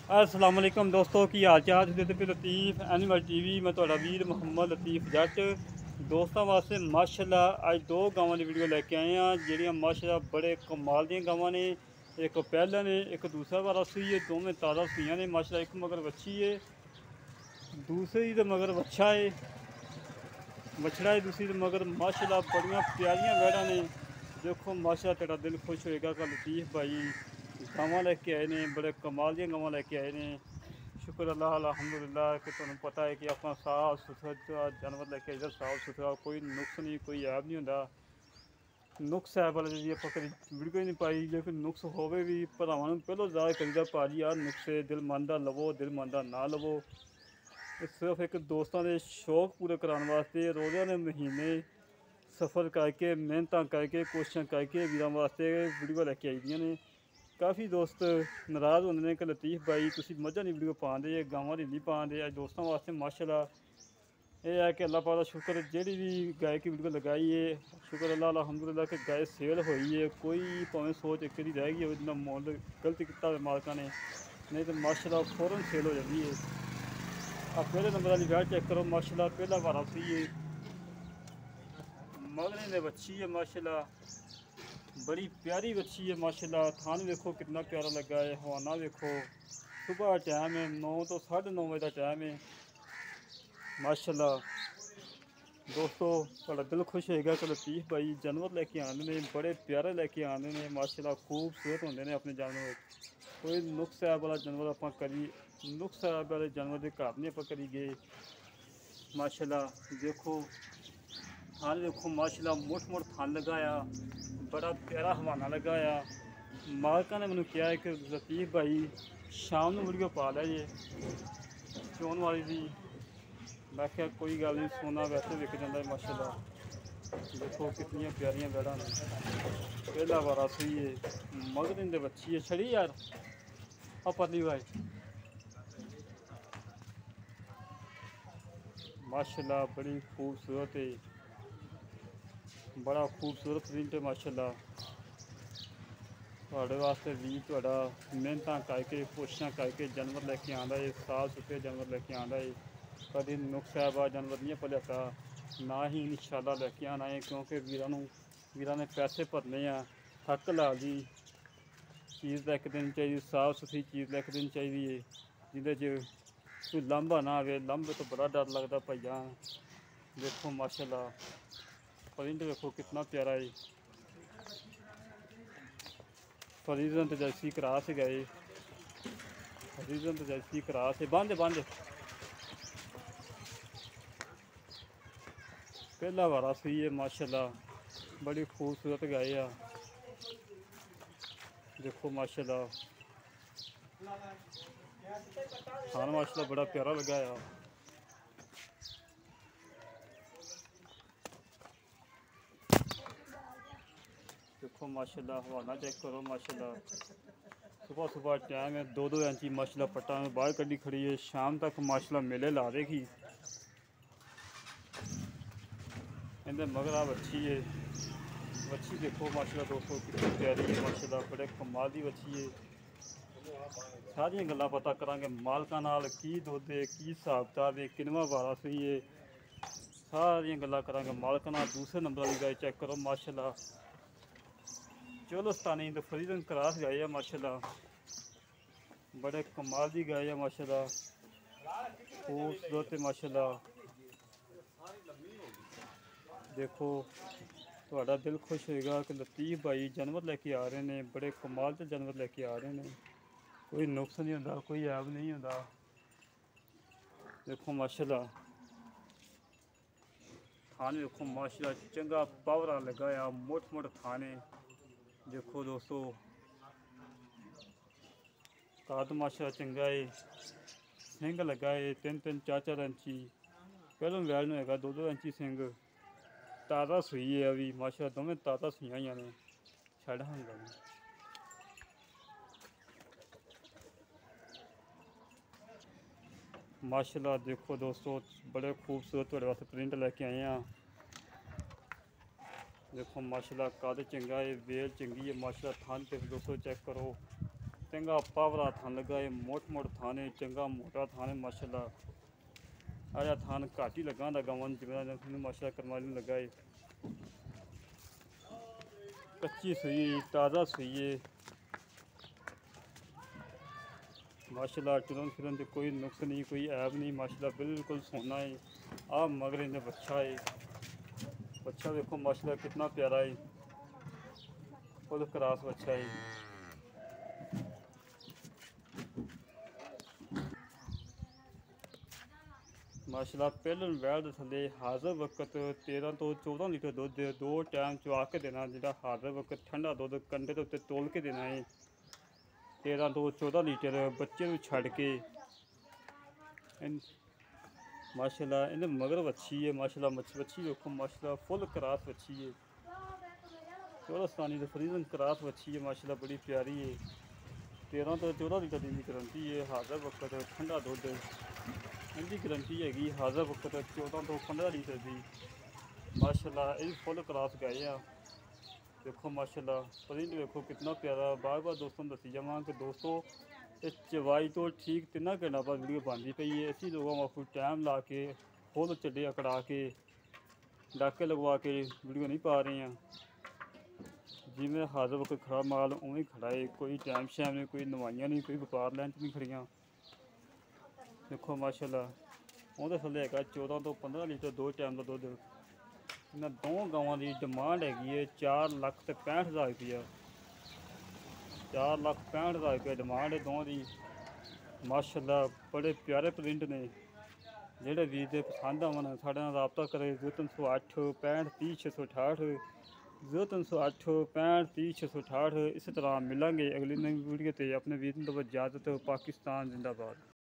अस्सलाम वालेकुम दोस्तों की हाल चाल जिदे पे लतीफ़ एनिमल टीवी मैं तुहाडा वीर मुहम्मद लतीफ़ जट दोस्तों वास्ते माशाल्लाह अज दो गावां की वीडियो लैके आए हैं जिहड़ियां माशाल्लाह बड़े कमाल दी गावां ने। एक पहला ने एक दूसरा वारा सूई है, दोवें ताज़ा सूइयां ने माशाल्लाह। एक मगर बच्ची है, दूसरी तो मगर बच्चा है, बछड़ा है दूसरी तो मगर माशाल्लाह बड़ियां प्यारियां वैड़ा ने। देखो माशाल्लाह तेरा दिल खुश होएगा कि लतीफ़ भाई गावां लैके आए ने, बड़े कमाल दी गावां लैके आए ने। शुक्र अल्लाह अल्हम्दुलिल्लाह कि तुहानूं पता है कि अपना साफ सुथरा जानवर लैके आइदा, साफ सुथरा, कोई नुक्स नहीं, कोई ऐब नहीं होंदा। नुक्स ऐब वाले जी आपां कदी वीडियो नहीं पाई, लेकिन नुक्स होवे भी भरावां नूं पहलों ज़ाहिर करीदा भाजी यार नुक्से दिल मंनदा लवो, दिल मंनदा ना लवो। सिर्फ एक दोस्तां दे शौक पूरे कराने वास्ते रोज़ां दे महीने सफ़र करके मेहनत करके कोशिशां करके वीरां वास्ते वीडियो लैके आई दियां ने। काफ़ी दोस्त नाराज़ होंदे ने कि लतीफ़ भाई तुसीं मझां दी वीडियो पांदे, गावां दी नहीं पांदे। अज दोस्तां वास्ते माशाल्लाह ये है कि अल्लाह पाक दा शुक्र, जेह्ड़ी भी गाय की वीडियो लगाई है शुक्र अल्लाह अल्हम्दुलिल्लाह कि गाय सेल होई है। कोई भावें सोच इक दी रह गई होवे जिन्ना मुल्ल गलत कीता होवे मालकां ने, नहीं तो माशाल्लाह फौरन सेल हो जाती है। आप पहले नंबर वाली गाय चेक करो माशाल्लाह, पहला वारा सी है, मगने ने बच्ची है माशाल्लाह, बड़ी प्यारी बच्ची है माशाल्लाह। थान देखो कितना प्यारा लगा है, हवाना देखो। सुबह टाइम है, 9 तो 9:30 बजे का टाइम है माशाल्लाह। दोस्तों थोड़ा दिल खुश होएगा कि लतीफ़ भाई जानवर लैके आंदे ने, बड़े प्यारे लैके आंदे ने माशाल्लाह, खूबसूरत होंदे ने अपने जानवर। कोई नुक्स ऐब वाला जानवर आपां कदी नुक्स ऐब वाले जानवर के घर नहीं आपां कदी गए माशाल्लाह। देखो थान देखो माशाल्लाह, मुठ मुठ थान लगाया, बड़ा प्यारा हवाना लगाया। मालका ने मैनू कहा है कि लतीफ़ भाई शाम नूं वीडियो पा लै जे चोन वाली दी। मैं क्या कोई गल नहीं, सोना वैसे विक जाता है माशाल्लाह। देखो कितनी प्यारियां वैड़ा ने, पहला वारा सूई है, मगरन दे बच्ची है। छड़ी यार आ परली भाई माशाल्लाह बड़ी खूबसूरत है, बड़ा खूबसूरत प्रिंट है माशाल्लाह। तुहाडे वास्ते भी तुहाडा मेहनतां करके कोशिशां करके जानवर लैके आंदा है, साफ सुथरे जानवर लैके आंदा है। कभी नुक्स ऐब वाला जानवर नहीं पलिआता, ना ही इंशाल्लाह लैके आना है, क्योंकि वीरां ने पैसे भरने आ। हक लाल दी चीज़ लैके देनी चाहिए, साफ सुथरी चीज़ लैके देनी चाहिए जिंदे च कोई लांभा ना आवे। लांभे तो बड़ा डर लगता भाइया। देखो माशाल्लाह प्रिंट देखो कितना प्यारा है। फ्रीजन तो जैसी क्रॉस गए, फ्रीजन तो जैसी क्रॉस है। बंद बंद पहला वारा सुई है माशाल्लाह, बड़ी खूबसूरत गाय आ। देखो माशाल्लाह खान माशाल्लाह बड़ा प्यारा लगा है। देखो माशाल्लाह हवाना चेक करो माशाल्लाह। सुबह सुबह टाइम है, 2-2 इंची माशाल्लाह पट्टा में बाहर कड़ी खड़ी है। शाम तक माशाल्लाह मेले ला देगी। इनके मगर आप अच्छी है, बच्ची देखो माशाल्लाह दोस्तों कितनी प्यारी है माशाल्लाह, बड़े कमाल की बच्ची है। सारियां गल्लां पता करांगे मालकां नाल, की दुध है, की हिसाब किताब है, किनवा वारा सही है, सारियां गल्लां करांगे मालकां नाल। दूसरे नंबर वाली गाय चेक करो माशाल्लाह, चोलस्तानी तो फ्रीजन क्रॉस गाय है माशाल्लाह, बड़े कमाल की गाय है माशाल्लाह, खूबसूरत है माशाल्लाह। देखो थोड़ा दिल खुश होएगा कि लतीफ़ भाई जानवर लैके आ रहे हैं, बड़े कमाल के जानवर लैके आ रहे हैं। कोई नुक्स नहीं होंदा, कोई ऐब नहीं होंदा। देखो माशाल्लाह थाने देखो माशाल्लाह चंगा पावरा लगाया, मोट मोट थाने। देखो दोस्तों काद माशाल्लाह चंगा है, सिंग लगा है 3-3 4-4 इंची। पहलों वैल में होगा 2-2 इंची सिंग। ताज़ा सूई है अभी माशाल्लाह, दोवें ताज़ा सूइयां ही ने। छड़ हंगा माशाल्लाह। देखो दोस्तों बड़े खूबसूरत तुहाडे वास्ते प्रिंट लैके आए हैं। देखो माशाल्लाह कद चंगा है, वेल चंगी है माशाल्लाह। थान पे दोस्तों चेक करो, चंगा पावरा थान लगा है, मोट थान है, चंगा मोटा थान है माशाल्लाह। आया थान घट ही लगा गावन जिम्मे माशाल्लाह करमाली लगा है। कच्ची सुई ताज़ा सुई है माशाल्लाह। चुलन फिरन से कोई नुक्स नहीं, कोई ऐब नहीं माशाल्लाह, बिल्कुल सोना है। आप मगर इन्हें बच्चा है, बच्चा देखो माशाल्लाह कितना प्यारा है, फुल क्रॉस बच्चा है। माशाल्लाह पहलन वैल थले हाज़र वक्त 13 तो 14 लीटर दुध 2 टाइम चवा के देना, जो हाज़र वक्त ठंडा दुध कंडे के उत्ते तोल के देना है। 13 तो 14 लीटर बच्चे छड़ के माशाल्लाह। इन्हें मगर बच्ची है माशाल्लाह, बच्ची देखो माशाल्लाह, फुल क्रॉस बच्ची है, चौरस्तानी तो फ्रीजन क्रॉस बच्ची है माशाल्लाह, बड़ी प्यारी है। 13 तो 14 लीटर की गारंटी है। हाज़र वक्त ठंडा दुध इनकी गारंटी हैगी। हाज़र वक्त 14 तो 15 लीटर की माशाल्लाह। ये फुल क्रॉस गाय आ देखो माशाल्लाह, प्रिंट देखो कितना प्यारा। बार बार दोस्तों दसी जावा कि दोस्तों इस चवाई तो ठीक 3 घंटा बाद वीडियो बनती पई है। इसी लोगों वाकू टाइम ला के फुल चड्डे अकड़ा के डाके लगवा के वीडियो नहीं पा रहे हैं। जिमें हाज़र वक्त खड़ा माल उवें खड़ा है, कोई टाइम शैम नहीं, कोई नवाइयां नहीं, कोई व्यापार लैंच नहीं खड़ियाँ देखो माशाल्लाह। उहदे थल्ले हैगा 14 तो 15 लीटर 2 टाइम का दुध। इन्हां 2 गावां की डिमांड हैगी है 4,65,000 रुपया। 4,65,000 रुपया डिमांड है दोवां की माशाल्लाह। बड़े प्यारे प्रिंट ने, जेह्ड़े वीर दे पसंद आवन साढ़े नाल राबता करे 0308 65 30 668 0308 65 30 668। इस तरह मिलेंगे अगली नई वीडियो ते। अपने वीर नूं दो इजाज़त। पाकिस्तान जिंदाबाद।